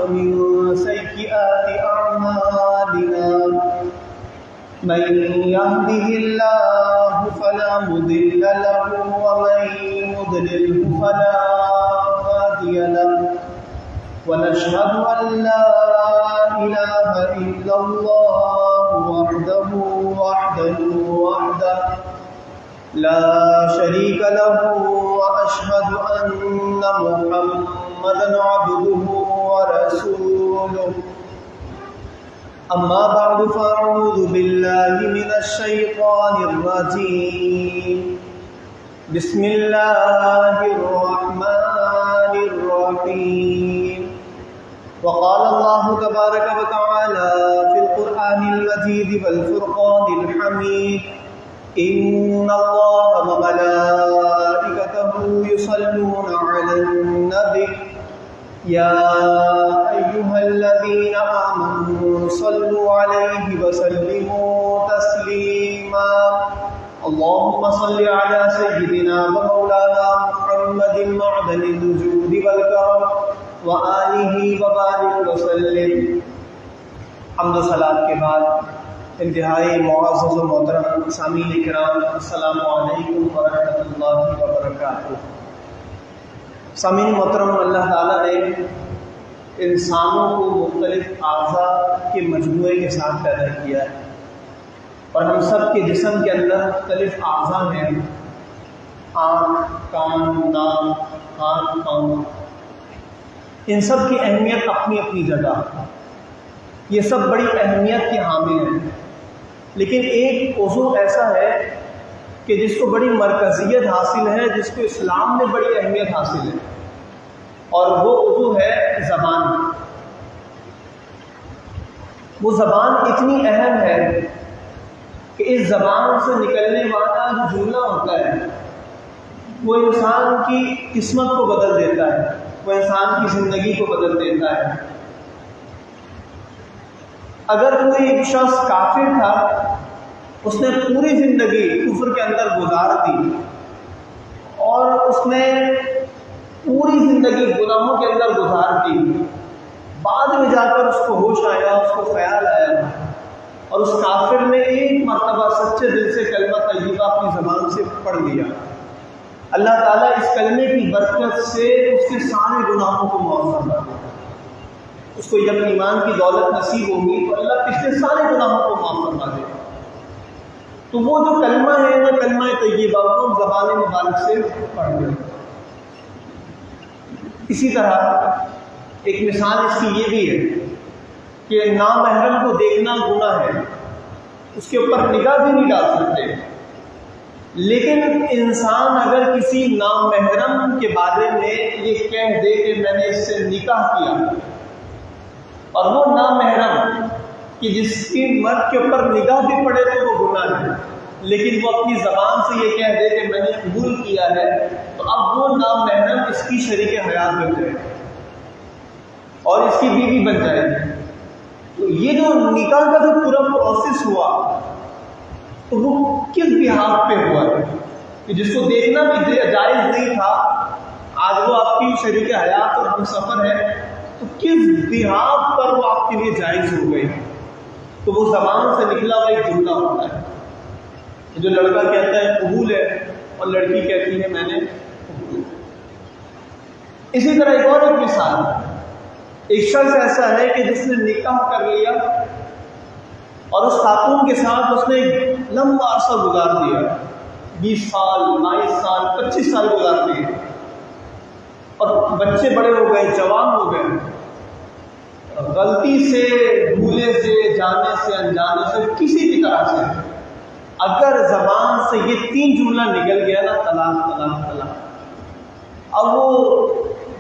ومن سيئات أعمالنا من يهده الله فلا مضل له ومن يضلله فلا هادي له ونشهد أن لا إله إلا الله وحده لا شريك له وأشهد أن محمدا عبده ورسوله أما بعد فأعوذ بالله من الشيطان الرجيم بسم الله الرحمن الرحيم وقال الله تبارك وتعالى في القرآن المجيد والفرقان الحميد إن الله وملائكته يصلون على النبي يا أيها الذين آمنوا صلوا عليه وسلموا تسليما اللهم صل على سيدنا ومولانا محمد معدن الوجود والكرم وآلہ وبارک وسلم۔ حمد و صلاۃ کے بعد انتہائی معزز و محترم سامعین کرام، السلام علیکم ورحمۃ اللہ وبرکاتہ۔ سامعین محترم، اللہ تعالیٰ نے انسانوں کو مختلف اعضاء کے مجموعے کے ساتھ پیدا کیا ہے، اور ہم سب کے جسم کے اندر مختلف اعضاء ہیں، آنکھ، کان، ناک، ہاتھ، پاؤں۔ ان سب کی اہمیت اپنی اپنی جگہ، یہ سب بڑی اہمیت کے حامل ہیں، لیکن ایک عضو ایسا ہے کہ جس کو بڑی مرکزیت حاصل ہے، جس کو اسلام میں بڑی اہمیت حاصل ہے، اور وہ عضو ہے زبان۔ وہ زبان اتنی اہم ہے کہ اس زبان سے نکلنے والا جو جملہ ہوتا ہے وہ انسان کی قسمت کو بدل دیتا ہے، وہ انسان کی زندگی کو بدل دیتا ہے۔ اگر کوئی شخص کافر تھا، اس نے پوری زندگی کفر کے اندر گزار دی، اور اس نے پوری زندگی گناہوں کے اندر گزار دی، بعد میں جا کر اس کو ہوش آیا، اس کو خیال آیا، اور اس کافر نے ایک مرتبہ سچے دل سے کلمہ طیبہ اپنی زبان سے پڑھ لیا، اللہ تعالیٰ اس کلمے کی برکت سے اس کے سارے گناہوں کو معاف فرما دے۔ اس کو جب ایمان کی دولت نصیب ہوگی تو اللہ پچھلے سارے گناہوں کو معاف فرما دے۔ تو وہ جو کلمہ ہے، وہ کلمہ طیبہ وہ زبان مبارک سے پڑھ لے۔ اسی طرح ایک مثال اس کی یہ بھی ہے کہ نامحرم کو دیکھنا گناہ ہے، اس کے اوپر نگاہ بھی نہیں ڈال سکتے، لیکن انسان اگر کسی نامحرم کے بارے میں یہ کہہ دے کہ میں نے اس سے نکاح کیا، اور وہ نامحرم کہ جس کی مرد کے اوپر نگاہ بھی پڑے تو وہ گناہ ہے، لیکن وہ اپنی زبان سے یہ کہہ دے کہ میں نے قبول کیا ہے، تو اب وہ نامحرم اس کی شریک حیات بن جائے اور اس کی بیوی بن جائے گی۔ تو یہ جو نکاح کا جو پورا پروسیس ہوا تو وہ کس بحاث پہ ہوا ہے کہ جس کو دیکھنا بھی جائز نہیں تھا، آج وہ آپ کی شریک حیات اور ہم سفر ہے، تو کس بحاث پر وہ آپ کے لیے جائز ہو گئی؟ تو وہ زبان سے نکلا ہوا ایک جملہ ہوتا ہے، جو لڑکا کہتا ہے قبول ہے، اور لڑکی کہتی ہے میں نے قبول۔ اسی طرح ایک اور مثال، ایک شخص ایسا ہے کہ جس نے نکاح کر لیا اور اس خاتون کے ساتھ اس نے ایک لمبا عرصہ گزار دیا، 20 سال، 22 سال، 25 سال گزار دیے، اور بچے بڑے ہو گئے، جوان ہو گئے، غلطی سے، بھولے سے، جانے سے، انجانے سے، کسی بھی طرح سے اگر زبان سے یہ 3 جملہ نکل گیا نا، طلاق طلاق طلاق، اب وہ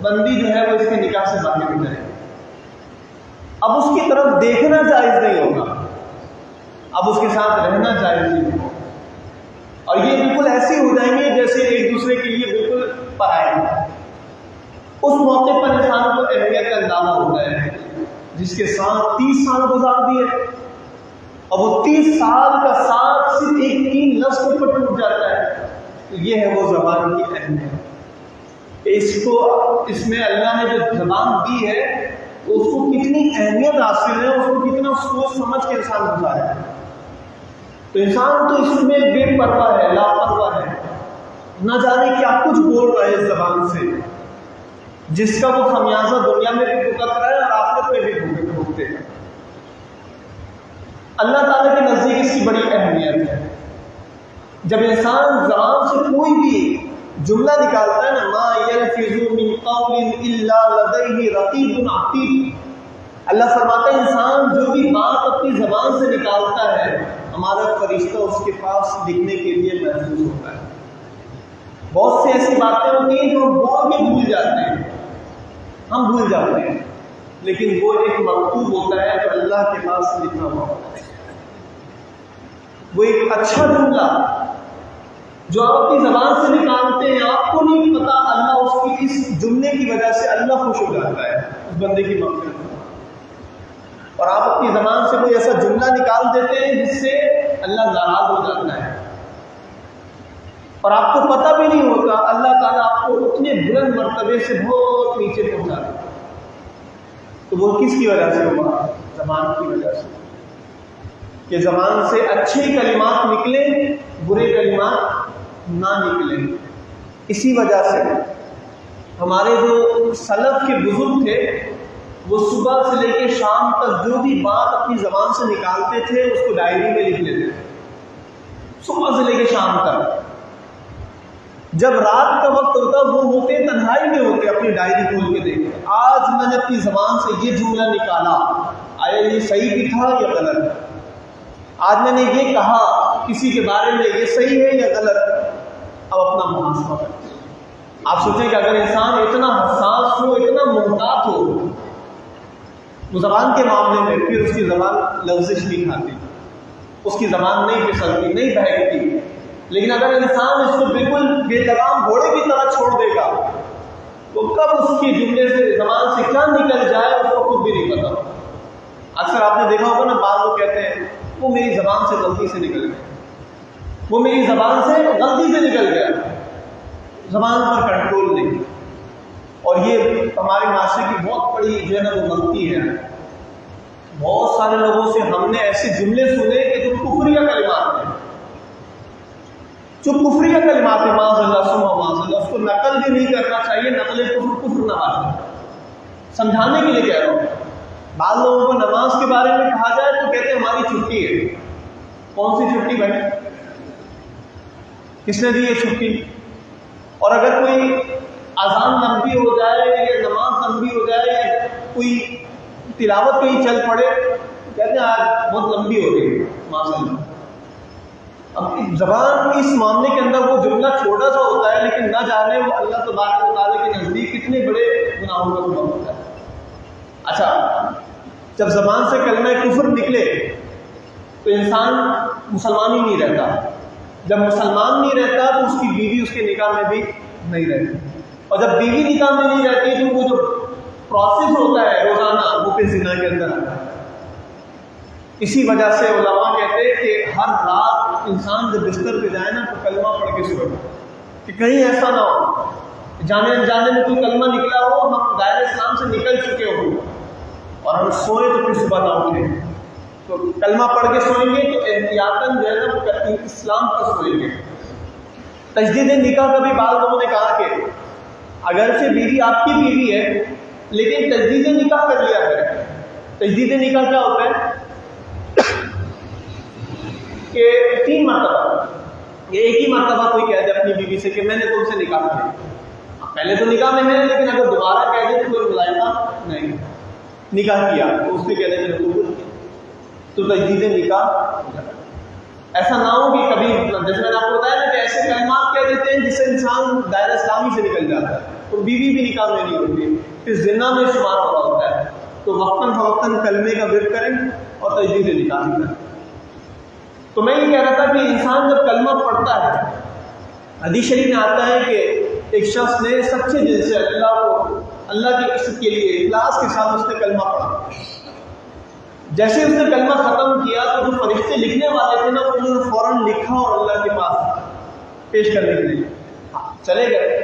بندی جو ہے وہ اس کے نکاح سے باہر ہو جائے گی، اب اس کی طرف دیکھنا جائز نہیں ہوگا، اب اس کے ساتھ رہنا جائز نہیں ہوگا، اور یہ بالکل ایسے ہو جائیں گے جیسے ایک دوسرے کے لیے بالکل پرائے ہیں۔ اس موقع پر انسان کو اہمیت کا اندازہ ہوتا ہے، جس کے ساتھ 30 سال گزار دیے، اور وہ 30 سال کا ساتھ صرف ایک 3 لفظ کے اوپر ٹوٹ جاتا ہے، تو یہ ہے وہ زبان کی اہمیت۔ اس میں اللہ نے جو زبان دی ہے اس حاصل ہے اس کو کتنا سوچ سمجھ کے انسان گزارے. تو انسان تو اس میں بے پرواہ ہے، لاپرواہ ہے، نہ جانے کیا کچھ بول رہا ہے اس زبان سے، جس کا وہ خمیازہ دنیا میں بھی بھگت رہا ہے اور آخرت میں بھی بھگتے ہیں. اللہ تعالیٰ کے نزدیک اس کی بڑی اہمیت ہے. جب انسان زبان سے کوئی بھی جملہ نکالتا ہے نا، ما یلفظ من قول الا لدیہ رقیب عتید، اللہ فرماتا ہے انسان جو بھی بات اپنی زبان سے نکالتا ہے ہمارا فرشتہ اس کے پاس لکھنے کے لیے محفوظ ہوتا ہے. بہت سی ایسی باتیں ہوتی ہیں جو ہم بول کے بھول جاتے ہیں، ہم بھول جاتے ہیں، لیکن وہ ایک مکتوب ہوتا ہے جو اللہ کے پاس لکھا ہوا ہوتا ہے. وہ ایک اچھا جملہ جو آپ اپنی زبان سے نکالتے ہیں، آپ کو نہیں پتا اللہ اس کی اس جملے کی وجہ سے اللہ خوش ہو جاتا ہے اس بندے کی مغفرت میں. اور آپ اپنی زبان سے کوئی ایسا جملہ نکال دیتے ہیں جس سے اللہ ناراض ہو جاتا ہے، اور آپ کو پتہ بھی نہیں ہوتا اللہ تعالیٰ آپ کو اتنے بلند مرتبے سے بہت نیچے پہنچا دیتا ہے. تو وہ کس کی وجہ سے ہوا؟ زبان کی وجہ سے. کہ زبان سے اچھے کلمات نکلیں، برے کلمات نہ نکلیں. اسی وجہ سے ہمارے جو سلف کے بزرگ تھے وہ صبح سے لے کے شام تک جو بھی بات اپنی زبان سے نکالتے تھے اس کو ڈائری میں لکھ لیتے تھے، صبح سے لے کے شام تک. جب رات کا وقت ہوتا وہ ہوتے تنہائی میں ہوتے، اپنی ڈائری کھول کے دیکھتے آج میں نے اپنی زبان سے یہ جملہ نکالا، آیا یہ صحیح بھی تھا یا غلط؟ آج میں نے یہ کہا کسی کے بارے میں، یہ صحیح ہے یا غلط؟ اب اپنا محاسبہ کرتے ہیں. آپ سوچیں کہ اگر انسان اتنا حساس ہو، اتنا محتاط ہو وہ زبان کے معاملے میں، پھر اس کی زبان لغزش نہیں کھاتی، اس کی زبان نہیں پھسلتی، نہیں بہکتی. لیکن اگر انسان اس کو بالکل بے لگام گھوڑے کی طرح چھوڑ دے گا تو کب اس کی جملے سے زبان سے کیا نکل جائے اس کو خود بھی نہیں پتا. اکثر آپ نے دیکھا ہوگا نا، بعض لوگ کہتے ہیں وہ میری زبان سے غلطی سے نکل گیا، وہ میری زبان سے غلطی سے نکل گیا. زبان پر کنٹرول نہیں. اور یہ ہمارے معاشرے کی بہت بڑی جو ہے نا وہ غلطی ہے. بہت سارے لوگوں سے ہم نے ایسے جملے سنے کہ جو کفریہ کلمات ہیں، جو کفریہ کلمات ہیں، معاذ اللہ ثم معاذ اللہ، اس کو نقل بھی نہیں کرنا چاہیے. نقل کفر نہ آ. سمجھانے کے لیے کہہ رہا ہوں. بعض لوگوں کو نماز کے بارے میں کہا جائے تو کہتے ہیں ہماری چھٹی ہے. کون سی چھٹی بھائی؟ کس نے دی یہ چھٹی؟ اور اگر کوئی اذان لمبی ہو جائے یا نماز لمبی ہو جائے یا کوئی تلاوت کہیں چل پڑے کہتے ہیں آج بہت لمبی ہو گئی ماشاء اللہ. اب زبان اس معاملے کے اندر وہ جملہ چھوٹا سا ہوتا ہے لیکن نہ جانے وہ اللہ تبارک و تعالیٰ کے نزدیک کتنے بڑے گناہوں کا سبب ہوتا ہے. اچھا، جب زبان سے کلمہ کفر نکلے تو انسان مسلمان ہی نہیں رہتا. جب مسلمان نہیں رہتا تو اس کی بیوی اس کے نکاح میں بھی نہیں رہتی، اور جب بیوی نکاح میں نہیں رہتی تو وہ جو پروسیس ہوتا ہے روزانہ وہ پھر زنا کے اندر آتا ہے. اسی وجہ سے علماء کہتے ہیں کہ ہر رات انسان جب بستر پہ جائے نا تو کلمہ پڑھ کے سوئے، کہ کہیں ایسا نہ ہو جانے انجانے میں کوئی کلمہ نکلا ہو، ہم دائرہ اسلام سے نکل چکے ہوں اور ہم سوئے تو پھر صبح نہ اٹھیں. تو کلمہ پڑھ کے سوئیں گے تو احتیاطاً جو ہے نا اسلام پر سوئیں گے. تجدید نکاح کا بھی بعض لوگوں نے کہا کہ اگرچہ بیوی آپ کی بیوی ہے لیکن تجدید نکاح کر لیا کرے. تجدید نکاح کیا ہوتا ہے کہ 3 مرتبہ، یہ ایک ہی مرتبہ کوئی کہہ دے اپنی بیوی سے کہ میں نے تم سے نکاح کیا، پہلے تو نکاح میں ہے لیکن اگر دوبارہ کہہ دے تو کوئی ملائمہ نہیں، نکاح کیا تو اس سے کہہ دے میں نے قبول کیا تو تجدید نکاح. ایسا نہ ہو کہ کبھی جیسے میں نے آپ کو بتایا نا کہ ایسے کلمات کہہ دیتے ہیں جس سے انسان دائرہ اسلامی سے نکل جاتا ہے اور بیوی بھی نکاح میں نہیں ہوتی، پھر زنا میں شمار ہو رہا ہوتا ہے. تو وقتاً فوقتاً کلمے کا ورد کریں اور تجدید نکاح کریں. تو میں یہ کہہ رہا تھا کہ انسان جب کلمہ پڑھتا ہے، حدیث شریف میں آتا ہے کہ ایک شخص نے سچے دل سے اللہ کے قصد کے لیے اخلاص کے ساتھ اس نے کلمہ پڑھا. جیسے اس نے کلمہ ختم کیا تو جو فرشتے لکھنے والے تھے نا انہوں نے فوراً لکھا اور اللہ کے پاس پیش کرنے کے لیے چلے گئے.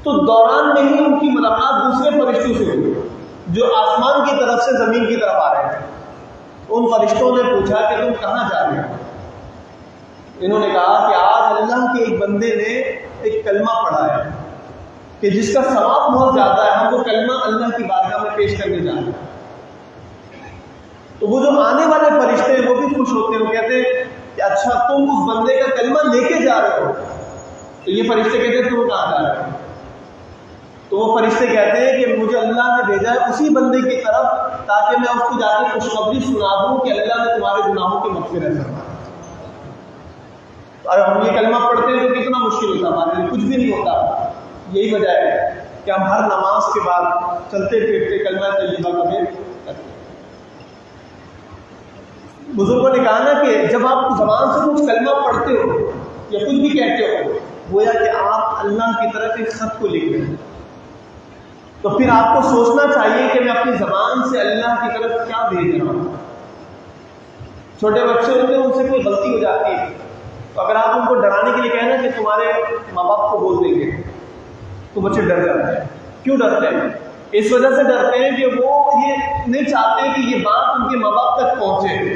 تو دوران میں ہی ان کی ملاقات دوسرے فرشتوں سے ہوئی جو آسمان کی طرف سے زمین کی طرف آ رہے تھے. ان فرشتوں نے پوچھا کہ تم کہاں جا رہے ہو؟ انہوں نے کہا کہ آج اللہ کے ایک بندے نے ایک کلمہ پڑھا ہے کہ جس کا ثواب بہت زیادہ ہے، ہم وہ کلمہ اللہ کی بارگاہ میں پیش کرنے جا رہے ہیں. تو وہ جو آنے والے فرشتے ہیں وہ بھی خوش ہوتے ہیں، وہ کہتے ہیں کہ اچھا تم اس بندے کا کلمہ لے کے جا رہے ہو. تو یہ فرشتے کہتے ہیں تم کہاں جا رہے ہو؟ تو وہ فرشتے کہتے ہیں کہ مجھے اللہ نے بھیجا ہے اسی بندے کی طرف تاکہ میں اس کو جا کے خوشخبری سنا دوں کہ اللہ نے تمہارے گناہوں کی مغفرت فرمائی. اور ہم یہ کلمہ پڑھتے ہیں تو کتنا مشکل ہوتا ہے ہمارے لیے، کچھ بھی نہیں ہوتا. یہی وجہ ہے کہ ہم ہر نماز کے بعد چلتے پھرتے کلمہ طیبہ کا بھی کرتے ہیں. بزرگوں نے کہا نا کہ جب آپ زبان سے کچھ کلمہ پڑھتے ہو یا کچھ بھی کہتے ہو، گویا کہ آپ اللہ کی طرف ایک خط کو لکھ رہے ہیں. تو پھر آپ کو سوچنا چاہیے کہ میں اپنی زبان سے اللہ کی طرف کیا بھیج رہا ہوں. چھوٹے بچے ہوتے ہیں، ان سے کوئی غلطی ہو جاتی ہے تو اگر آپ ان کو ڈرانے کے لیے کہیں نا کہ تمہارے ماں باپ کو بول دیں گے تو بچے ڈر جاتے ہیں. کیوں ڈرتے ہیں؟ اس وجہ سے ڈرتے ہیں کہ وہ یہ نہیں چاہتے کہ یہ بات ان کے ماں باپ تک پہنچے.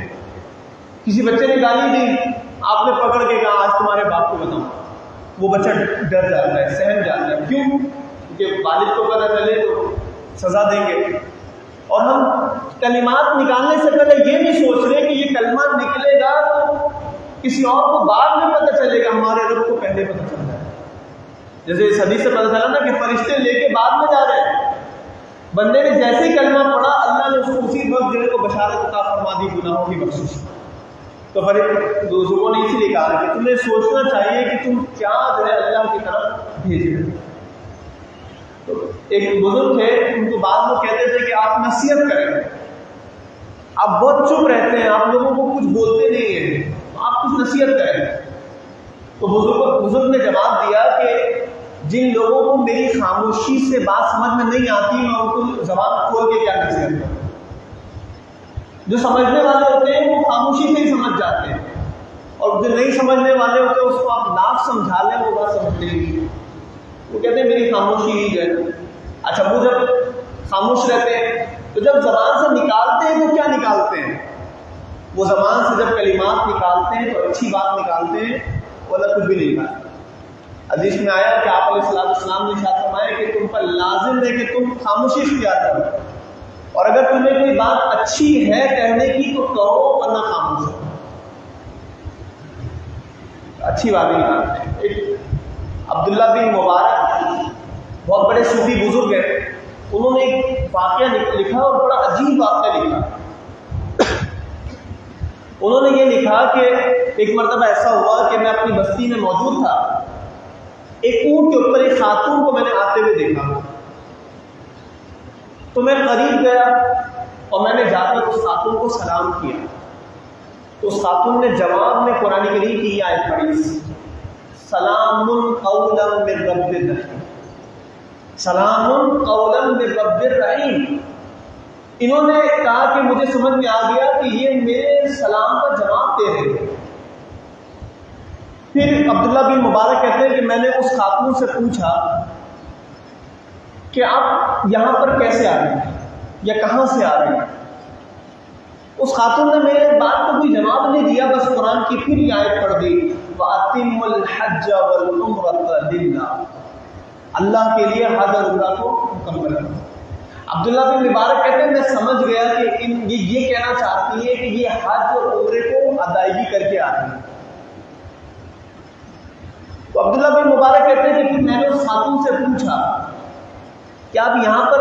کسی بچے نے گالی دی، آپ نے پکڑ کے کہا آج تمہارے باپ کو بتاؤں، وہ بچہ ڈر جاتا ہے، سہم جاتا ہے. کیوں؟ کہ والد کو پتہ چلے تو سزا دیں گے. اور ہم کلمات نکالنے سے پہلے یہ نہیں سوچ رہے کہ یہ کلمہ نکلے گا تو کسی اور کو بعد میں پتہ چلے گا، ہمارے رب کو پہلے پتہ چل رہا ہے. جیسے اس حدیث سے پتہ چلا نا کہ فرشتے لے کے بعد میں جا رہے ہیں. بندے نے جیسے ہی کلمہ پڑھا اللہ نے اس کو اسی وقت جو ہے کو بشارت عطا فرما دی گناہوں کی بخشش. تو بزرگوں نے اسی لیے کہا کہ تمہیں سوچنا چاہیے کہ تم کیا جو ہے اللہ کی طرف بھیج رہے ہو. تو ایک بزرگ تھے، ان کو بعد میں کہتے تھے کہ آپ نصیحت کریں، آپ بہت چپ رہتے ہیں، آپ لوگوں کو کچھ بولتے نہیں ہیں، آپ کچھ نصیحت کریں. تو بزرگ نے جواب دیا کہ جن لوگوں کو میری خاموشی سے بات سمجھ میں نہیں آتی میں ان کو زبان کھول کے کیا نصیحت کروں. جو سمجھنے والے ہوتے ہیں وہ خاموشی سے ہی سمجھ جاتے ہیں، اور جو نہیں سمجھنے والے ہوتے ہیں اس کو آپ لاکھ سمجھا لیں وہ بات سمجھتے ہی. وہ کہتے ہیں میری خاموشی ہی ہے. اچھا وہ جب خاموش رہتے ہیں تو جب زبان سے نکالتے ہیں تو کیا نکالتے ہیں؟ وہ زبان سے جب کلمات نکالتے ہیں تو اچھی بات نکالتے ہیں، ولا کچھ بھی نہیں نکالتے. حدیث میں آیا کہ آپ علیہ السلام نے ارشاد فرمایا کہ تم پر لازم ہے کہ تم خاموشی اختیار کرو، اور اگر تمہیں کوئی بات اچھی ہے کہنے کی تو کہو ورنہ خاموش ہو. اچھی بات نہیں نکالتے ہیں. ایک عبداللہ بن مبارک بہت بڑے صوفی بزرگ ہیں، انہوں نے ایک واقعہ لکھا اور بڑا عجیب واقعہ لکھا. انہوں نے یہ لکھا کہ ایک مرتبہ ایسا ہوا کہ میں اپنی بستی میں موجود تھا، ایک اونٹ کے اوپر ایک خاتون کو میں نے آتے ہوئے دیکھا، تو میں قریب گیا اور میں نے جا کر اس خاتون کو سلام کیا. تو اس خاتون نے جواب میں قرآن کریم کی یہ آیت پڑھی، سلام قولا من رب الرحیم، سلام قولا من رب الرحیم. انہوں نے کہا کہ مجھے سمجھ میں آ گیا کہ یہ میرے سلام کا جواب دے رہے ہیں. پھر عبداللہ بن مبارک کہتے ہیں کہ میں نے اس خاتون سے پوچھا کہ آپ یہاں پر کیسے آ رہے ہیں یا کہاں سے آ رہے ہیں. اس خاتون نے میرے بات کو کوئی جواب نہیں دیا، بس قرآن کی پھر یہ آیت پڑھ دی، وَأَتِمُّ الْحَجَّ وَالْعُمْرَةَ لِلَّهِ، اللہ کے لیے حج اور عمرہ کو مکمل کرو. عبداللہ بن مبارک کہتے ہیں میں سمجھ گیا کہ یہ کہنا چاہتی ہے کہ یہ حج اور عمرے کو ادائیگی کر کے آ رہی ہے. تو عبداللہ بن مبارک کہتے ہیں کہ پھر میں نے اس خاتون سے پوچھا کہ آپ یہاں پر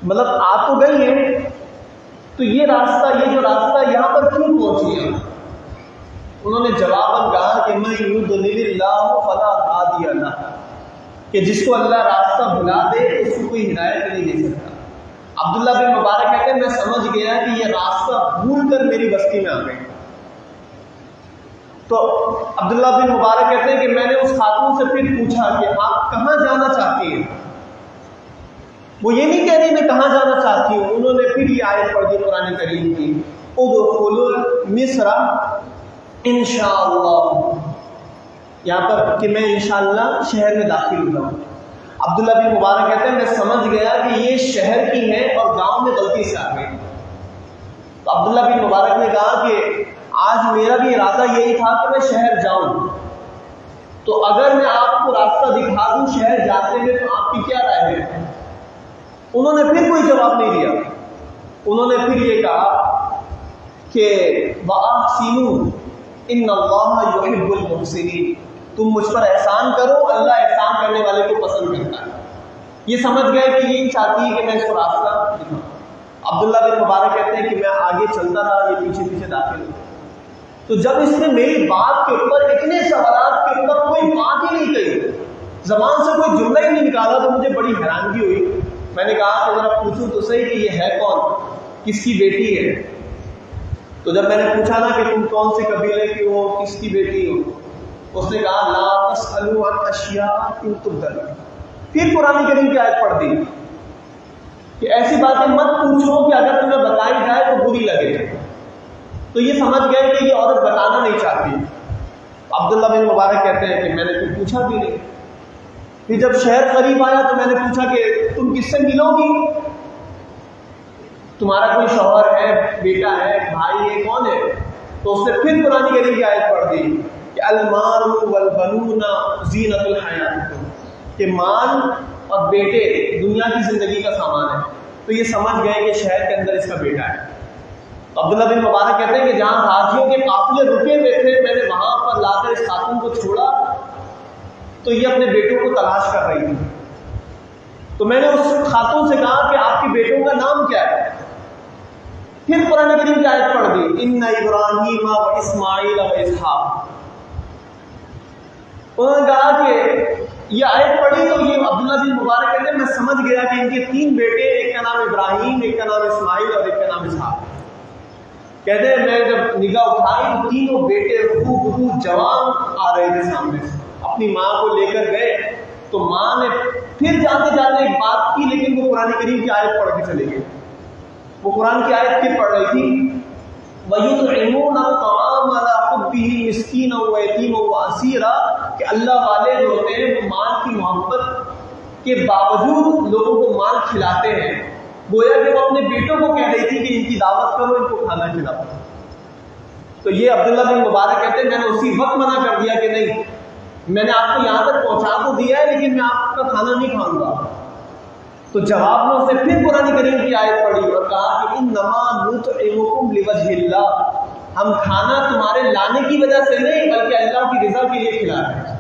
مطلب آپ تو گئی ہیں تو یہ جو راستہ یہاں پر کیوں پہنچی ہے؟ انہوں نے جواباً کہا کہ میں یضلل اللہ فلا ہادی لہ، کہ جس کو اللہ راستہ بھلا دے اس کو کوئی ہدایت نہیں دے سکتا. عبداللہ بن مبارک کہتے ہیں میں سمجھ گیا کہ یہ راستہ بھول کر میری بستی میں آ گئی. تو عبداللہ بن مبارک کہتے ہیں کہ میں نے اس خاتون سے پھر پوچھا کہ آپ کہاں جانا چاہتی ہیں؟ وہ یہ نہیں کہہ رہی میں کہاں جانا چاہتی ہوں. انہوں نے پھر یہ آیت پڑھ دی قرآن کریم کی، ادخلوا مصر انشاءاللہ، یہاں پر کہ میں انشاءاللہ شہر میں داخل ہوں. عبداللہ بن مبارک کہتے ہیں میں سمجھ گیا کہ یہ شہر کی ہے اور گاؤں میں غلطی سے آ گئی. تو عبداللہ بن مبارک نے کہا کہ آج میرا بھی ارادہ یہی تھا کہ میں شہر جاؤں، تو اگر میں آپ کو راستہ دکھا دوں شہر جاتے ہوئے تو آپ کی کیا رائے ہے؟ انہوں نے پھر کوئی جواب نہیں دیا. انہوں نے پھر یہ کہا کہ وَأَحْسِنُوا إِنَّ اللَّهَ يُحِبُّ الْمُحْسِنِينَ، تم مجھ پر احسان کرو، اللہ احسان کرنے والے کو پسند کرتا ہے. یہ سمجھ گئے کہ یہ چاہتی ہے کہ میں اس کو راستہ دکھاؤں. عبداللہ بن مبارک کہتے ہیں کہ میں آگے چلتا رہا، یہ پیچھے پیچھے داخل ہوا. تو جب اس نے میری بات کے اوپر اتنے سوالات کے اوپر کوئی بات ہی نہیں کہی، زبان سے کوئی جملہ ہی نہیں نکالا، تو مجھے بڑی حیرانگی ہوئی. میں نے کہا کہ ذرا پوچھوں تو صحیح کہ یہ ہے کون، کس کی بیٹی ہے؟ تو جب میں نے پوچھا نا کہ تم کون سے قبیلے کی ہو، کس کی بیٹی ہو، اس نے کہا لا تسألوا عن اشیاء ان تبد لکم. پھر قرآن کریم کی آیت پڑھ دی کہ ایسی باتیں مت پوچھو کہ اگر تمہیں بتائی جائے تو بری لگے. تو یہ سمجھ گئے کہ یہ عورت بتانا نہیں چاہتی. عبداللہ بن مبارک کہتے ہیں کہ میں نے پھر پوچھا بھی نہیں. پھر جب شہر قریب آیا تو میں نے پوچھا کہ تم کس سے ملو گی، تمہارا کوئی شوہر ہے، بیٹا ہے، بھائی ہے، کون ہے؟ تو اس نے پھر قرآن کریم کی آیت پڑھ دی کہ المال والبنون زینت الحیات الدنیا، کہ مال اور بیٹے دنیا کی زندگی کا سامان ہے. تو یہ سمجھ گئے کہ شہر کے اندر اس کا بیٹا ہے. عبداللہ بن مبارک کہتے ہیں کہ جہاں حاجیوں کے قافلے رکے ہوئے تھے میں نے وہاں پر لا کر اس خاتون کو چھوڑا تو یہ اپنے بیٹوں کو تلاش کر رہی تھی. تو میں نے اس خاتون سے کہا کہ آپ کے بیٹوں کا نام کیا ہے؟ پھر قرآن کریم کی آیت پڑھ دی ان ابراہیم و اسماعیل و اسحاق. انہوں نے کہا کہ یہ آیت پڑھی تو یہ عبداللہ بن مبارک کہتے ہیں میں سمجھ گیا کہ ان کے 3 بیٹے، ایک کا نام ابراہیم، ایک کا نام اسماعیل اور ایک کا نام اسحاق. کہتے ہیں میں جب نگاہ اٹھائی تو تینوں بیٹے خوب جوان آ رہے تھے سامنے سے، اپنی ماں کو لے کر گئے. تو ماں نے پھر جاتے جاتے ایک بات کی، لیکن وہ قرآن کریم کی آیت پڑھ کے چلے گئے. وہ قرآن کی آیت پھر پڑھ رہی تھی وَيُطْعِمُونَ الطَّعَامَ عَلَىٰ حُبِّهِ مِسْكِينًا وَيَتِيمًا وَأَسِيرًا، کہ اللہ والے جو ہوتے ہیں وہ مال کی محبت کے باوجود لوگوں کو مال کھلاتے ہیں. گویا کہ وہ اپنے بیٹوں کو کہہ رہی تھی کہ ان کی دعوت کرو، ان کو کھانا کھلاؤ. تو یہ عبداللہ بن مبارک کہتے ہیں میں نے اسی وقت منع کر دیا کہ نہیں، میں نے آپ کو یہاں تک پہنچا تو دیا ہے لیکن میں آپ کا کھانا نہیں کھاؤں گا. تو جواب میں اس نے پھر قرآن کریم کی آیت پڑھی اور کہا کہ انما نطعمکم لوجہ اللہ، ہم کھانا تمہارے لانے کی وجہ سے نہیں بلکہ اللہ کی رضا کے لیے کھلا رہے ہیں،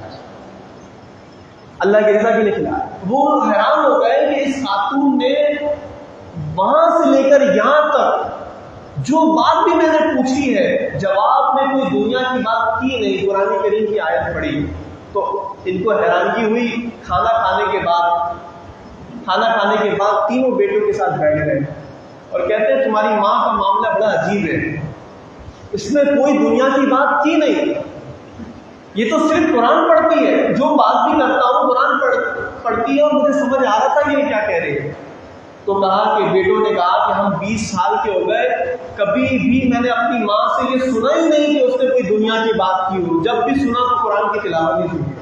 اللہ کی رضا کے لیے کھلا رہے ہیں. وہ حیران ہو گئے کہ اس خاتون نے وہاں سے لے کر یہاں تک جو بات بھی میں نے پوچھی ہے جواب میں کوئی دنیا کی بات کی نہیں، قرآن کریم کی آیت پڑھی. تو ان کو حیرانگی ہوئی. کھانا کھانے کے بعد تینوں بیٹوں کے ساتھ بیٹھ گئے اور کہتے ہیں تمہاری ماں کا معاملہ بڑا عجیب ہے، اس نے کوئی دنیا کی بات کی نہیں، یہ تو صرف قرآن پڑھتی ہے، جو بات بھی کرتا ہوں قرآن پڑھتی ہے اور مجھے سمجھ آ رہا تھا یہ کیا کہہ رہی ہے. تو کہا کہ بیٹوں نے کہا کہ ہم 20 سال کے ہو گئے، کبھی بھی میں نے اپنی ماں سے یہ سنا ہی نہیں کہ اس نے کوئی دنیا کی بات کی ہو، جب بھی سنا تو قرآن کی تلاوت ہی سنی.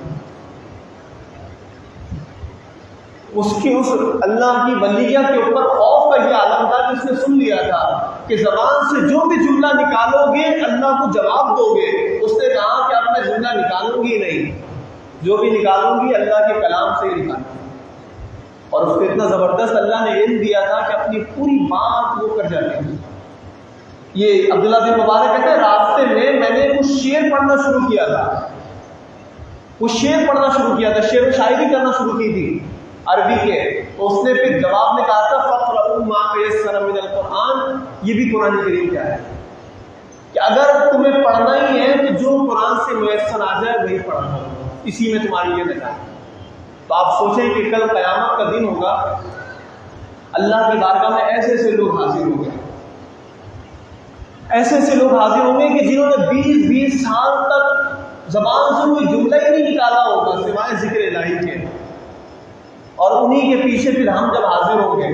اس اللہ کی ولیہ کے اوپر خوف کا یہ عالم تھا کہ اس نے سن لیا تھا کہ زبان سے جو بھی جملہ نکالو گے اللہ کو جواب دو گے. اس نے کہا کہ اب میں جملہ نکالوں گی نہیں، جو بھی نکالوں گی اللہ کے کلام سے ہی نکالوں گی. اور اس کو اتنا زبردست اللہ نے علم دیا تھا کہ اپنی پوری بات وہ کر جاتے ہیں. یہ عبداللہ بن مبارک کہتے ہیں راستے میں نے کچھ شعر پڑھنا شروع کیا تھا، شعر و شاعری کرنا شروع کی تھی عربی کے. تو اس نے پھر جواب میں کہا تھا فَقْرَؤُوا مَا تَيَسَّرَ مِنَ الْقُرْآنِ، یہ بھی قرآن کریم کیا ہے کہ اگر تمہیں پڑھنا ہی ہے تو جو قرآن سے میسر آ جائے وہی پڑھنا ہوگا، اسی میں تمہاری یہ نجات ہے. تو آپ سوچیں کہ کل قیامت کا دن ہوگا، اللہ کی بارگاہ میں ایسے لوگ حاضر ہوں گے، ایسے لوگ حاضر ہوں گے کہ جنہوں نے 20 سال تک زبان سے کوئی جملہ ہی نہیں نکالا ہوگا سوائے ذکر الہی کے. اور انہی کے پیچھے پھر ہم جب حاضر ہوں گے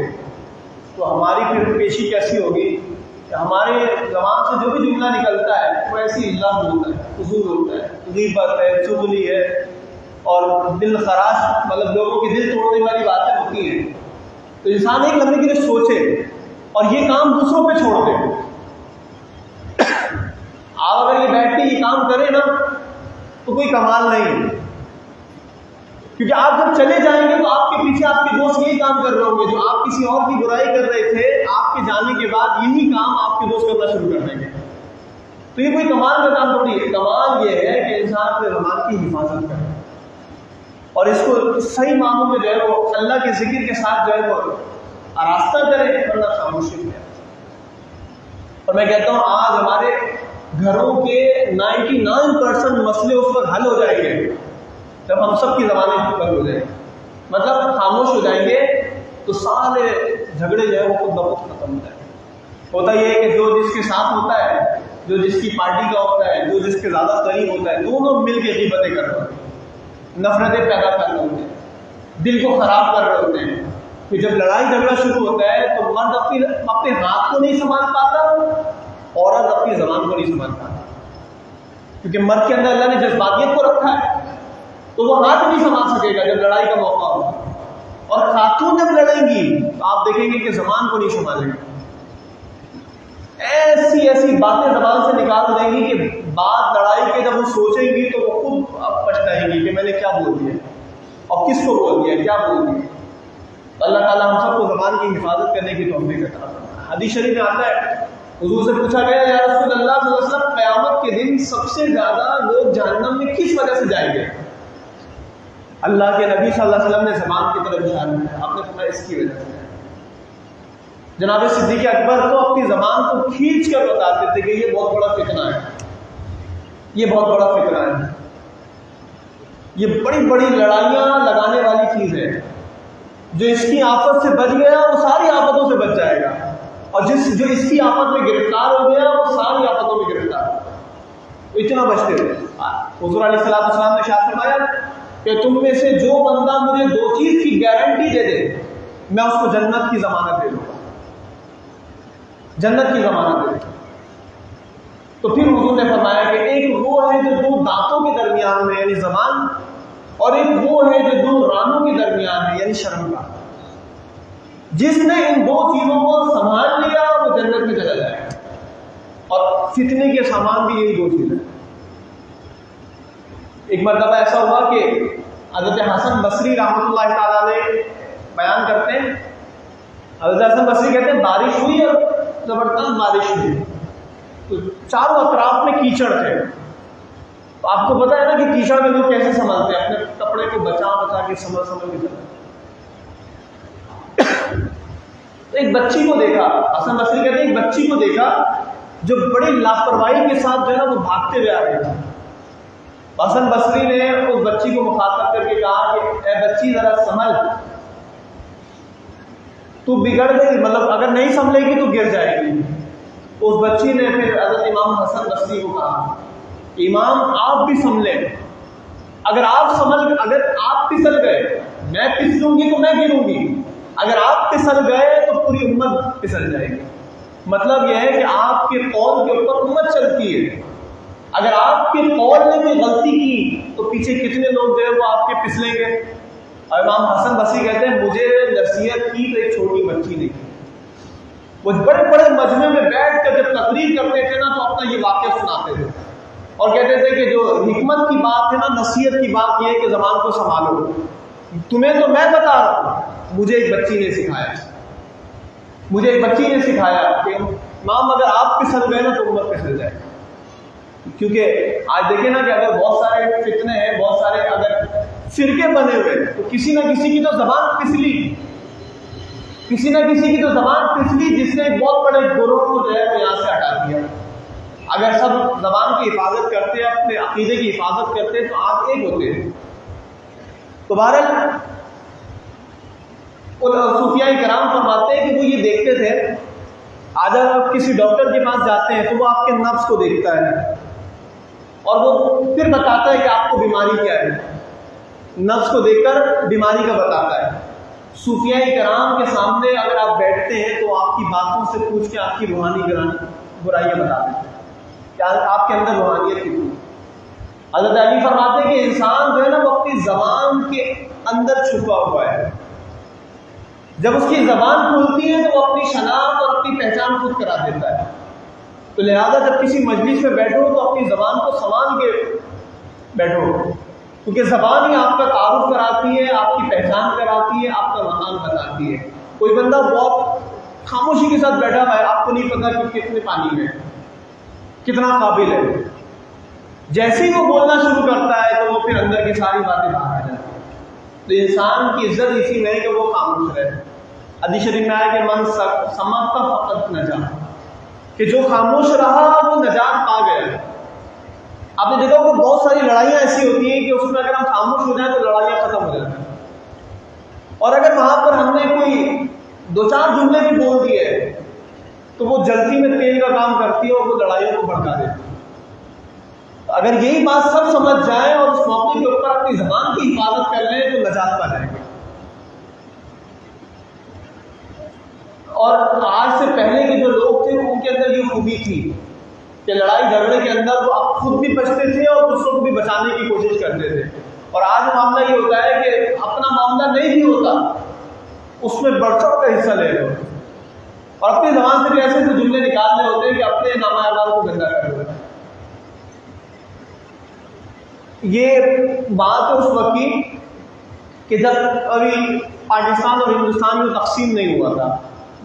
تو ہماری پھر پیشی کیسی ہوگی کہ ہمارے زبان سے جو بھی جملہ نکلتا ہے وہ ایسی اللہ بولتا ہے، فضول ہوتا ہے، غیبت ہے، چغلی ہے اور دل خراش مطلب لوگوں کے دل توڑنے والی باتیں ہوتی ہیں، تو انسان ایک لمحے کے لیے سوچے اور یہ کام دوسروں پہ چھوڑ دے۔ آپ اگر یہ بیٹھ کے یہ کام کریں نا تو کوئی کمال نہیں ہے، کیونکہ آپ جب چلے جائیں گے تو آپ کے پیچھے آپ کے دوست یہی کام کر رہے ہوں گے، جو آپ کسی اور کی برائی کر رہے تھے آپ کے جانے کے بعد یہی کام آپ کے دوست کرنا شروع کر دیں گے۔ تو یہ کوئی کمال کا کام تھوڑی ہے، کمال یہ ہے کہ انسان اپنے زبان کی حفاظت کرے اور اس کو صحیح معنوں میں جو ہے وہ اللہ کے ذکر کے ساتھ جو ہے وہ آراستہ کرے، ورنہ خاموشی میں۔ اور میں کہتا ہوں آج ہمارے گھروں کے 99% مسئلے اس وقت حل ہو جائیں گے جب ہم سب کی زبانیں بند ہو جائیں گے، مطلب خاموش ہو جائیں گے تو سارے جھگڑے جو ہے وہ خود بخود ختم ہو جائیں گے۔ ہوتا یہ ہے کہ جو جس کے ساتھ ہوتا ہے، جو جس کی پارٹی کا ہوتا ہے، جو جس کے زیادہ قریب ہوتا ہے، دونوں مل کے غیبتیں کر رہے ہوتے ہیں، نفرتیں پیدا کر رہے ہوتے ہیں، دل کو خراب کر رہے ہوتے ہیں۔ پھر جب لڑائی جھگڑا شروع ہوتا ہے تو مرد اپنے ہاتھ کو نہیں سنبھال پاتا، عورت اپنی زبان کو نہیں سنبھال پاتا، کیونکہ مرد کے اندر اللہ نے جذباتیت کو رکھا ہے تو وہ ہاتھ نہیں سنبھال سکے گا جب لڑائی کا موقع ہوگا، اور خاتون جب لڑیں گی تو آپ دیکھیں گے کہ زبان کو نہیں سنبھالیں گے، ایسی ایسی باتیں زبان سے نکال دیں گی کہ بات لڑائی کے جب وہ سوچیں گی تو وہ خود پچھتائیں گی کہ میں نے کیا بول دیا اور کس کو بول دیا، کیا بول دیا۔ اللہ تعالیٰ ہم سب کو زبان کی حفاظت کرنے کی توفیق عطا فرمائے۔ حدیث شریف میں آتا ہے، حضور سے پوچھا گیا یا رسول اللہ صلی اللہ علیہ وسلم قیامت کے دن سب سے زیادہ لوگ جہنم میں کس وجہ سے جائیں گے؟ اللہ کے نبی صلی اللہ علیہ وسلم نے زبان کی طرف اشارہ کیا، آپ نے فرمایا اس کی وجہ سے۔ جناب صدیق اکبر تو اپنی زبان کو کھینچ کر بتاتے تھے کہ یہ بہت بڑا فتنہ ہے، یہ بہت بڑا فتنہ ہے، یہ بڑی بڑی لڑائیاں لگانے والی چیز ہے، جو اس کی آفت سے بچ گیا وہ ساری آفتوں سے بچ جائے گا، اور جو اس کی آفت میں گرفتار ہو گیا وہ ساری آفتوں میں گرفتار ہو گیا۔ اتنا بچتے ہوئے حضور علیہ السلام نے ارشاد فرمایا کہ تم میں سے جو بندہ مجھے دو چیز کی گارنٹی دے دے میں اس کو جنت کی ضمانت دے دوں گا، جنت کی ضمانت دے دوں گا۔ تو پھر حضور نے فرمایا کہ ایک وہ ہے جو دو دانتوں کے درمیان میں یعنی زبان، اور ایک وہ ہے جو دو رانوں کے درمیان ہے یعنی شرم کا، جس نے ان دو چیزوں کو سنبھال لیا وہ جنت میں چلا جائے گا، اور فتنے کے سامان بھی یہی دو چیزیں۔ ایک مرتبہ ایسا ہوا کہ حضرت حسن بصری رحمۃ اللہ تعالیٰ علیہ بیان کرتے ہیں، حضرت حسن بصری کہتے ہیں بارش ہوئی اور زبردست بارش ہوئی، تو چاروں اطراف میں کیچڑ تھے، تو آپ کو پتا ہے نا کہ کیچڑ میں لوگ کیسے سنبھالتے ہیں، اپنے کپڑے کو بچا کے سنبھل کے چلتے۔ ایک بچی کو دیکھا، حسن بصری کہتے ہیں ایک بچی کو دیکھا جو بڑی لاپرواہی کے ساتھ جو ہے نا وہ بھاگتے ہوئے آ رہی تھی۔ حسن بصری نے اس بچی کو مخاطب کر کے کہا کہ اے بچی ذرا سنبھل، تو بگڑ گئی، مطلب اگر نہیں سنبھلے گی تو گر جائے گی۔ اس بچی نے پھر حضرت امام حسن بصری کو کہا کہ امام آپ بھی سنبھلیں، اگر آپ پھسل گئے میں پھسلوں گی تو میں گروں گی، اگر آپ پھسل گئے تو پوری امت پھسل جائے گی۔ مطلب یہ ہے کہ آپ کے قول کے اوپر امت چلتی ہے، اگر آپ کے قول نے کوئی غلطی کی تو پیچھے کتنے لوگ جو ہے وہ آپ کے پھسلیں گے۔ اور امام حسن بصری کہتے ہیں مجھے نصیحت کی تو ایک چھوٹی بچی نے کی، وہ بڑے بڑے مجمع میں بیٹھ کر جب تقریر کرتے تھے نا تو اپنا یہ واقعہ سناتے تھے اور کہتے تھے کہ جو حکمت کی بات ہے نا، نصیحت کی بات یہ ہے کہ زبان کو سنبھالو، تمہیں تو میں بتا رہا ہوں، مجھے ایک بچی نے سکھایا، مجھے ایک بچی نے سکھایا کہ امام اگر آپ پھسل گئے نا تو امت پھسل جائے۔ کیونکہ آج دیکھیں نا کہ اگر بہت سارے فتنے ہیں، بہت سارے اگر فرقے بنے ہوئے تو کسی نہ کسی کی تو زبان پھسلی، کسی نہ کسی کی تو زبان پھسلی جس نے ایک بہت بڑے گروہ کو جو ہے وہ یہاں سے ہٹا دیا۔ اگر سب زبان کی حفاظت کرتے، اپنے عقیدے کی حفاظت کرتے تو آپ ایک ہوتے ہیں۔ تو بہرحال صوفیاء کرام فرماتے ہیں کہ وہ یہ دیکھتے تھے، آج آپ کسی ڈاکٹر کے پاس جاتے ہیں تو وہ آپ کے نفس کو دیکھتا ہے اور وہ پھر بتاتا ہے کہ آپ کو بیماری کیا ہے، نفس کو دیکھ کر بیماری کا بتاتا ہے۔ صوفیاء کرام کے سامنے اگر آپ بیٹھتے ہیں تو آپ کی باتوں سے پوچھ کے آپ کی روحانی برائیاں بتاتے ہیں کہ آپ کے اندر روحانیت کتنی۔ حضرت علی فرماتے ہیں کہ انسان جو ہے نا وہ اپنی زبان کے اندر چھپا ہوا ہے، جب اس کی زبان کھلتی ہے تو وہ اپنی شناخت اور اپنی پہچان خود کرا دیتا ہے۔ تو لہذا جب کسی مجلس میں بیٹھو تو اپنی زبان کو سنبھال کے بیٹھو، کیونکہ زبان ہی آپ کا تعارف کراتی ہے، آپ کی پہچان کراتی ہے، آپ کا مقام بتاتی ہے۔ کوئی بندہ بہت خاموشی کے ساتھ بیٹھا ہے، آپ کو نہیں پتا کہ کتنے پانی میں کتنا قابل ہے، جیسے ہی وہ بولنا شروع کرتا ہے تو وہ پھر اندر کی ساری باتیں باہر آ جاتی ہیں۔ تو انسان کی عزت اسی میں ہے کہ وہ خاموش رہے۔ حدیث شریف میں آیا کہ من سمعت فقد نجا، کہ جو خاموش رہا وہ نجات پا گیا۔ آپ نے دیکھا کہ بہت ساری لڑائیاں ایسی ہوتی ہیں کہ اس میں اگر ہم خاموش ہو جائیں تو لڑائیاں ختم ہو جاتی ہیں، اور اگر وہاں پر ہم نے کوئی دو چار جملے بھی بول دیے تو وہ جلدی میں تیل کا کام کرتی ہے اور وہ لڑائیوں کو بھڑکا دیتی ہے۔ اگر یہی بات سب سمجھ جائیں اور اس موقع کے اوپر اپنی زبان کی حفاظت کر لیں تو نجات پا جائیں گے۔ اور آج سے پہلے کے جو لوگ تھے ان کے اندر یہ خوبی تھی کہ لڑائی جھگڑے کے اندر وہ خود بھی بچتے تھے اور دوسروں کو بھی بچانے کی کوشش کرتے تھے۔ اور آج معاملہ یہ ہوتا ہے کہ اپنا معاملہ نہیں بھی ہوتا اس میں بڑھ چڑھ کر حصہ لے لو، اور اپنی زبان سے بھی ایسے ایسے جملے نکالنے ہوتے ہیں کہ اپنے نامہ اعمال کو گندا کر دو۔ یہ بات ہے اس وقت کی کہ جب ابھی پاکستان اور ہندوستان میں تقسیم نہیں ہوا تھا،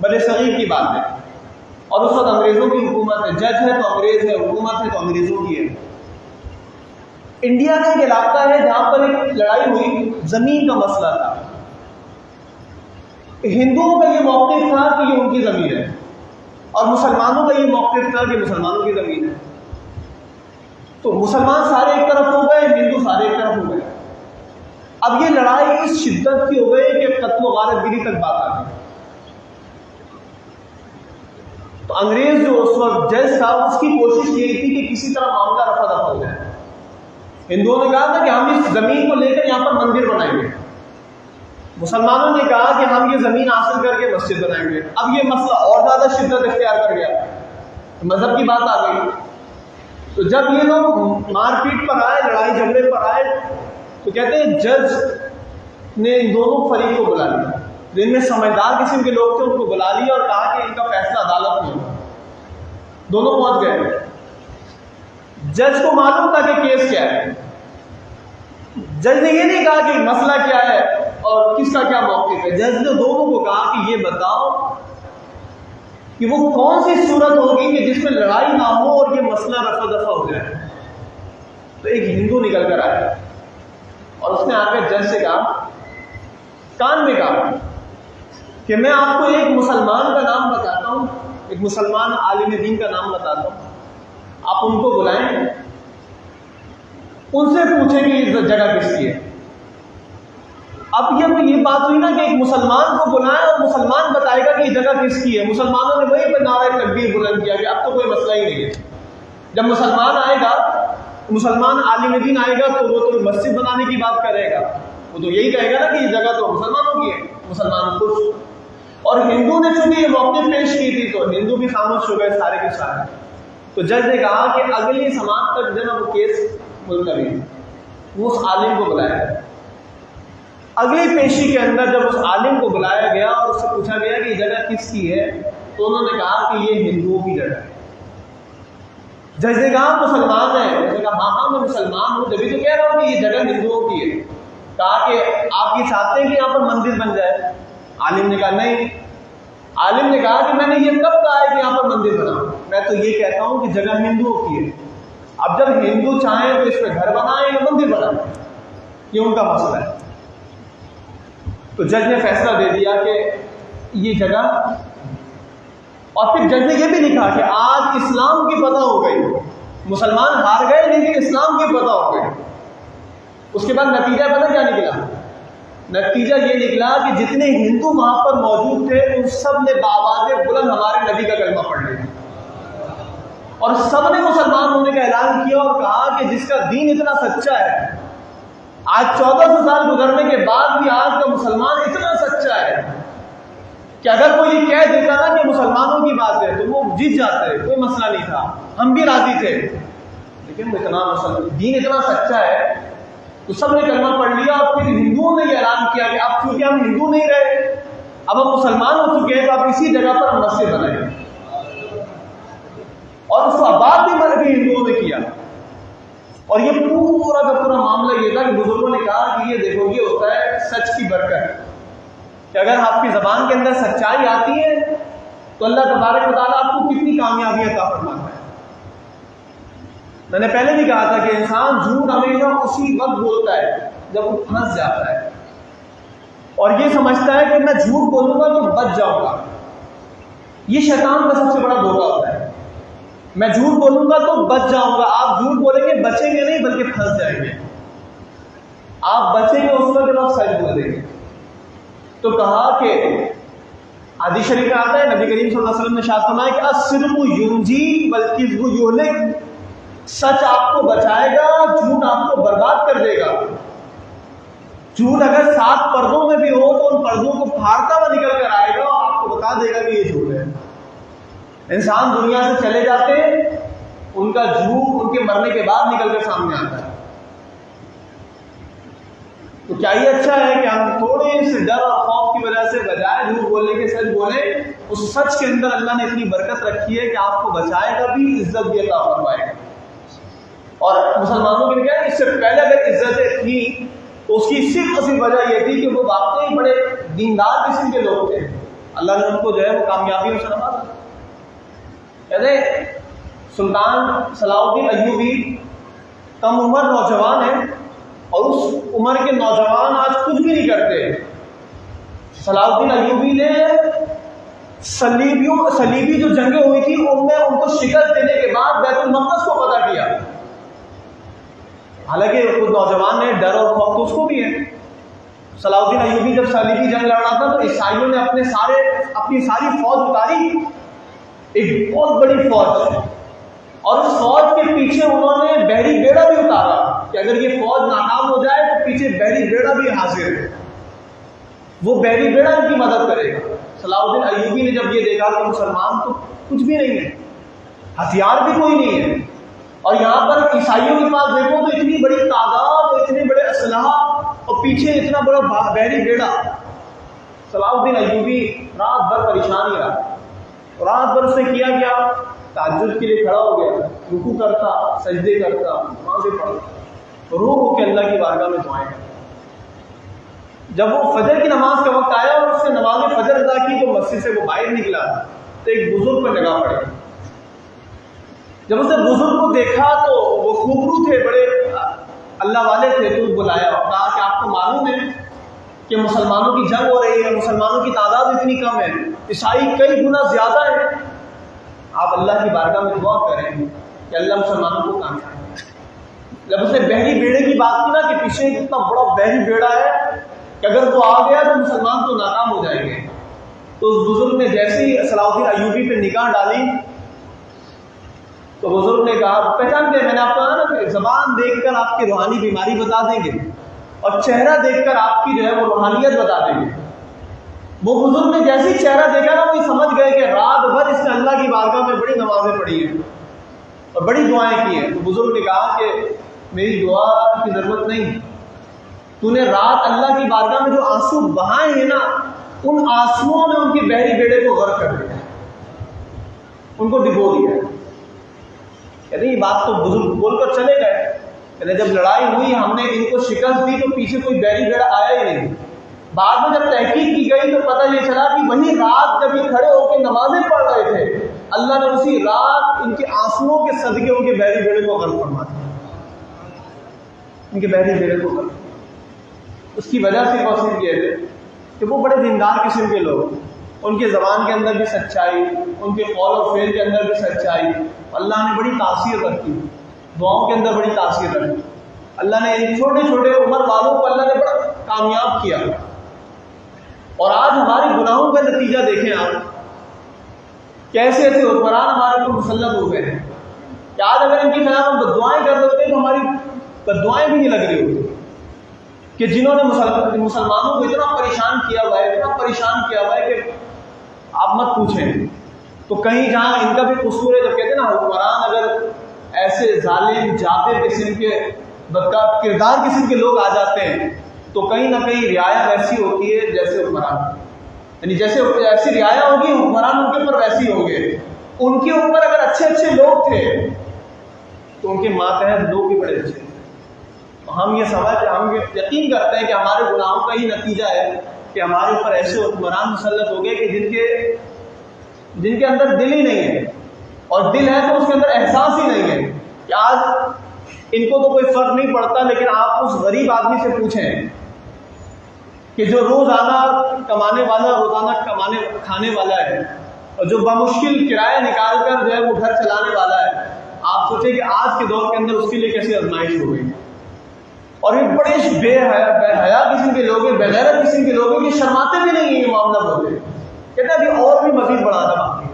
بڑے صغیر کی بات ہے، اور اس وقت انگریزوں کی حکومت ہے، جج ہے تو انگریز ہے، حکومت ہے تو انگریزوں کی ہے۔ انڈیا کا ایک علاقہ ہے جہاں پر ایک لڑائی ہوئی، زمین کا مسئلہ تھا۔ ہندوؤں کا یہ موقف تھا کہ یہ ان کی زمین ہے، اور مسلمانوں کا یہ موقف تھا کہ مسلمانوں کی زمین ہے۔ تو مسلمان سارے ایک طرف ہو گئے، ہندو سارے ایک طرف ہو گئے۔ اب یہ لڑائی اس شدت کی ہو گئی کہ قتل و غارت گیری تک بات آ گئی۔ تو انگریز جو اس وقت جج تھا اس کی کوشش یہی تھی کہ کسی طرح معاملہ رفع دفع ہو جائے۔ ہندوؤں نے کہا تھا کہ ہم اس زمین کو لے کر یہاں پر مندر بنائیں گے، مسلمانوں نے کہا کہ ہم یہ زمین حاصل کر کے مسجد بنائیں گے۔ اب یہ مسئلہ اور زیادہ شدت اختیار کر گیا، مذہب کی بات آ گئی۔ تو جب یہ لوگ مار پیٹ پر آئے، لڑائی جھگڑے پر آئے، تو کہتے ہیں جج نے ان دونوں فریق کو بلا لیا، جن میں سمجھدار قسم کے لوگ تھے ان کو بلا لیا اور کہا کہ ان کا فیصلہ عدالت میں ہوگا۔ دونوں پہنچ گئے۔ جج کو معلوم تھا کہ کیس کیا ہے، جج نے یہ نہیں کہا کہ مسئلہ کیا ہے اور کس کا کیا موقف ہے۔ جج نے دونوں کو کہا کہ یہ بتاؤ کہ وہ کون سی صورت ہوگی کہ جس میں لڑائی نہ ہو اور یہ مسئلہ رفع دفع ہو جائے۔ تو ایک ہندو نکل کر آیا اور اس نے آ کر جج سے کہا، کان میں کہا کہ میں آپ کو ایک مسلمان کا نام بتاتا ہوں، ایک مسلمان عالم دین کا نام بتاتا ہوں، آپ ان کو بلائیں، ان سے پوچھیں کہ یہ جگہ کس کی ہے۔ اب یہ بات ہوئی نا کہ ایک مسلمان کو بلائیں اور مسلمان بتائے گا کہ یہ جگہ کس کی ہے۔ مسلمانوں نے وہی پہ نعرہ تکبیر بلند کیا کہ اب تو کوئی مسئلہ ہی نہیں ہے۔ جب مسلمان آئے گا، مسلمان عالم دین آئے گا تو وہ تو مسجد بنانے کی بات کرے گا، وہ تو یہی کہے گا نا کہ یہ جگہ تو مسلمانوں کی ہے، مسلمان خوش۔ اور ہندو نے چونکہ یہ موقع پیش کی تھی تو ہندو بھی خاموش ہو گئے سارے کے سارے۔ تو جج نے کہا کہ اگلی سماعت تک جو ہے نا وہ کیس ملتوی، وہ اس عالم کو بلایا۔ اگلی پیشی کے اندر جب اس عالم کو بلایا گیا اور اس سے پوچھا گیا کہ یہ جگہ کس کی ہے، تو انہوں نے کہا کہ یہ ہندوؤں کی جگہ ہے۔ جج نے کہا مسلمان ہے، اس نے کہا ہاں ہاں میں مسلمان ہوں، جبھی تو کہہ رہا ہوں کہ یہ جگہ ہندوؤں کی ہے۔ کہا کہ آپ یہ چاہتے ہیں کہ یہاں پر مندر بن جائے؟ عالم نے کہا نہیں۔ عالم نے کہا کہ میں نے یہ کب کہا ہے کہ یہاں پر مندر بناؤں؟ میں تو یہ کہتا ہوں کہ جگہ ہندوؤں کی ہے، اب جب ہندو چاہیں تو اس میں گھر بنائیں یا مندر بنائیں، یہ ان کا مسئلہ ہے۔ تو جج نے فیصلہ دے دیا کہ یہ جگہ، اور پھر جج نے یہ بھی لکھا کہ آج اسلام کی فتح ہو گئی، مسلمان ہار گئے لیکن اسلام کی فتح ہو گئی۔ اس کے بعد نتیجہ پتہ کیا نکلا؟ نتیجہ یہ نکلا کہ جتنے ہندو وہاں پر موجود تھے ان سب نے بآواز بلند ہمارے نبی کا کلمہ پڑھ لیا، اور سب نے مسلمان ہونے کا اعلان کیا اور کہا کہ جس کا دین اتنا سچا ہے، آج 1400 سال گزرنے کے بعد بھی آج کا مسلمان اتنا سچا ہے کہ اگر کوئی یہ کہہ دیتا نا کہ مسلمانوں کی بات ہے تو وہ جیت جاتے، کوئی مسئلہ نہیں تھا، ہم بھی راضی تھے۔ لیکن وہ اتنا دین اتنا سچا ہے تو سب نے کلمہ پڑھ لیا، اور پھر ہندوؤں نے یہ اعلان کیا کہ اب چونکہ ہم ہندو نہیں رہے، اب ہم مسلمان ہو چکے ہیں، تو اب اسی جگہ پر ہم مسجد بنائیں گے، اور اس کو آباد بھی مر کے ہندوؤں نے کیا۔ اور یہ پورا کا پورا معاملہ یہ تھا کہ بزرگوں نے کہا کہ یہ دیکھو یہ ہوتا ہے سچ کی برکت، کہ اگر آپ کی زبان کے اندر سچائی آتی ہے تو اللہ تبارک و تعالیٰ آپ کو کتنی کامیابی عطا فرماتا ہے۔ میں نے پہلے بھی کہا تھا کہ انسان جھوٹ ہمیشہ اسی وقت بولتا ہے جب وہ پھنس جاتا ہے، اور یہ سمجھتا ہے کہ میں جھوٹ بولوں گا تو بچ جاؤں گا۔ یہ شیطان کا سب سے بڑا دھوکہ ہوتا ہے، میں جھوٹ بولوں گا تو بچ جاؤں گا۔ آپ جھوٹ بولیں گے بچیں گے نہیں بلکہ پھنس جائیں گے، آپ بچیں گے اس وقت آپ سچ بول دیں گے۔ تو کہا کہ حدیث شریف میں آتا ہے، نبی کریم صلی اللہ علیہ وسلم نے ارشاد فرمایا کہ الصدق ینجی والکذب یہلک، سچ آپ کو بچائے گا، جھوٹ آپ کو برباد کر دے گا۔ جھوٹ اگر 7 پردوں میں بھی ہو تو ان پردوں کو پھاڑتا ہوا نکل کر آئے گا اور آپ کو بتا دے گا کہ یہ جھوٹ ہے۔ انسان دنیا سے چلے جاتے ہیں، ان کا جھوٹ ان کے مرنے کے بعد نکل کر سامنے آتا ہے۔ تو کیا یہ اچھا ہے کہ ہم تھوڑے سے ڈر اور خوف کی وجہ سے بجائے جھوٹ بولنے کے سچ بولیں؟ اس سچ کے اندر اللہ نے اتنی برکت رکھی ہے کہ آپ کو بچائے گا بھی، عزت بھی عطا فرمائے گا۔ اور مسلمانوں کے لیے اس سے پہلے اگر عزتیں تھیں تو اس کی صرف اور صرف وجہ یہ تھی کہ وہ واقعی بڑے دیندار قسم کے لوگ تھے، اللہ نے ان کو جو ہے وہ کامیابیوں سے نوازا۔ کہتے سلطان صلاح الدین ایوبی کم عمر نوجوان ہے، اور اس عمر کے نوجوان آج کچھ بھی نہیں کرتے۔ صلاح الدین ایوبی نے صلیبی جو جنگیں ہوئی تھی ان میں ان کو شکست دینے کے بعد بیت المقدس کو فتح کیا۔ حالانکہ خود نوجوان نے ڈر اور خوف تو اس کو بھی ہے۔ صلاح الدین ایوبی جب صلیبی جنگ لڑ رہا تھا تو عیسائیوں نے اپنی ساری فوج اتاری، ایک بہت بڑی فوج، اور اس فوج کے پیچھے انہوں نے بحری بیڑا بھی اتارا کہ اگر یہ فوج ناکام ہو جائے تو پیچھے بحری بیڑا بھی حاضر ہے، وہ بحری بیڑا ان کی مدد کرے گا۔ صلاح الدین ایوبی نے جب یہ دیکھا کہ مسلمان تو کچھ بھی نہیں ہے، ہتھیار بھی کوئی نہیں ہے، اور یہاں پر عیسائیوں کے پاس دیکھو تو اتنی بڑی تعداد اور اتنے بڑے اسلحہ اور پیچھے اتنا بڑا بحری بیڑا، صلاح الدین ایوبی رات بھر پریشان ہی رہا۔ رات بھر اس نے کیا کیا، تہجد کے لیے کھڑا ہو گیا، رکوع کرتا، سجدے کرتا، نمازیں پڑھتا، رو کے اللہ کی بارگاہ میں دعائیں کرتا۔ جب وہ فجر کی نماز کا وقت آیا اور اس نے نماز فجر ادا کی تو مسجد سے وہ باہر نکلا تو ایک بزرگ پر نگاہ پڑی۔ جب اس نے بزرگ کو دیکھا تو وہ خوبرو تھے، بڑے اللہ والے تھے، تو بلایا اور کہا کہ آپ کو معلوم ہے کہ مسلمانوں کی جنگ ہو رہی ہے، مسلمانوں کی تعداد اتنی کم ہے، عیسائی کئی گنا زیادہ ہے، آپ اللہ کی بارگاہ میں دعا کریں کہ اللہ مسلمانوں کو کامیاب کرے۔ جب اس نے بحری بیڑے کی بات کی نا کہ پیچھے اتنا بڑا بحری بیڑا ہے کہ اگر وہ آ گیا تو مسلمان تو ناکام ہو جائیں گے، تو اس بزرگ نے جیسے ہی صلاح الدین ایوبی پہ نگاہ ڈالی تو بزرگ نے کہا، پہچانتے ہیں میں نے آپ کو کہا نا کہ زبان دیکھ کر آپ کی روحانی بیماری بتا دیں گے اور چہرہ دیکھ کر آپ کی جو ہے وہ روحانیت بتا دیں گے۔ وہ بزرگ نے جیسے ہی چہرہ دیکھا نا وہ سمجھ گئے کہ رات بھر اس نے اللہ کی بارگاہ میں بڑی نمازیں پڑھی ہیں اور بڑی دعائیں کی ہیں۔ تو بزرگ نے کہا کہ میری دعا کی ضرورت نہیں، تو نے رات اللہ کی بارگاہ میں جو آنسو بہائے ہیں نا، ان آنسوؤں نے ان کے بحری بیڑے کو غرق کر دیا، ان کو ڈبو دیا۔ کہتے یہ بات تو بزرگ بول کر چلے گئے، کہتے جب لڑائی ہوئی ہم نے ان کو شکست دی تو پیچھے کوئی بحری بیڑا آیا ہی نہیں۔ بعد میں جب تحقیق کی گئی تو پتہ یہ چلا کہ وہی رات جب یہ کھڑے ہو کے نمازیں پڑھ رہے تھے، اللہ نے اسی رات ان کے آنسوؤں کے صدقے ان کے بحری بیڑے کو غرق فرما دیا، ان کے بحری بیڑے کو غرق۔ اس کی وجہ صرف اور صرف یہ ہے کہ وہ بڑے دیندار قسم کے لوگ، ان کے زبان کے اندر بھی سچائی، ان کے قول و فعل کے اندر بھی سچائی، اللہ نے بڑی تاثیر رکھی، دعاؤں کے اندر بڑی تاثیر رکھی۔ اللہ نے ان چھوٹے چھوٹے عمر والوں کو اللہ نے بڑا کامیاب کیا۔ اور آج ہمارے گناہوں کا نتیجہ دیکھیں آپ، کیسے ایسے حکمران ہمارے اوپر مسلط ہو گئے ہیں کہ آج اگر ان کی خلاف ہم بددعائیں کر دیتے ہیں تو ہماری بددعائیں بھی نہیں لگ رہی ہوتی، کہ جنہوں نے مسلمانوں کو اتنا پریشان کیا ہوا ہے، اتنا پریشان کیا ہوا ہے کہ آپ مت پوچھیں۔ تو کہیں جہاں ان کا بھی قصور ہے، جب کہتے ہیں نا حکمران اگر ایسے ظالم جابر قسم کے بدکار کردار قسم کے لوگ آ جاتے ہیں تو کہیں نہ کہیں رعایا ویسی ہوتی ہے جیسے حکمران، یعنی جیسے ایسی رعایا ہوگی حکمران ان کے اوپر ویسے ہی ہوں گے۔ ان کے اوپر اگر اچھے اچھے لوگ تھے تو ان کے ماتحت لوگ بھی بڑے اچھے تھے۔ ہم یہ یقین کرتے ہیں کہ ہمارے گناہوں کا ہی نتیجہ ہے کہ ہمارے اوپر ایسے حکمران مسلط ہو گئے کہ جن کے اندر دل ہی نہیں ہے، اور دل ہے تو اس کے اندر احساس ہی نہیں ہے کہ آج ان کو تو کوئی فرق نہیں پڑتا، لیکن آپ اس غریب آدمی سے پوچھیں کہ جو روزانہ کمانے والا، روزانہ کھانے والا ہے، اور جو بمشکل کرایہ نکال کر جو ہے وہ گھر چلانے والا ہے، آپ سوچیں کہ آج کے دور کے اندر اس کے لیے کیسی آزمائش ہو گئی۔ اور یہ بڑے بے حیا قسم کے لوگ ہیں، بغیرت قسم کے لوگ ہیں کہ شرماتے بھی نہیں ہیں یہ معاملہ ہوتے، کہتے ہیں ابھی اور بھی مزید بڑھانا باقی ہے۔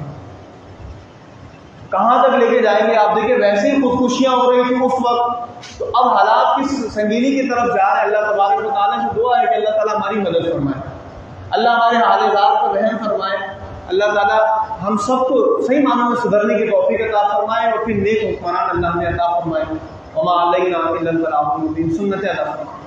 کہاں تک لے کے جائیں گے؟ آپ دیکھیں ویسے ہی خودکشیاں ہو رہی تھیں اس وقت، تو اب حالات کی سنگینی کی طرف جا رہے ہیں۔ اللہ تبارک و تعالیٰ سے دعا ہے کہ اللہ تعالیٰ ہماری مدد فرمائے، اللہ ہمارے حال ذات پر رحم فرمائے، اللہ تعالیٰ ہم سب کو صحیح معنوں میں سدھرنے کی توفیق عطا فرمائے، اور پھر نیک حکمران اللہ نے عطا فرمائے۔ وما علینا الا البلاغ المبین، سنت عطا فرمائے۔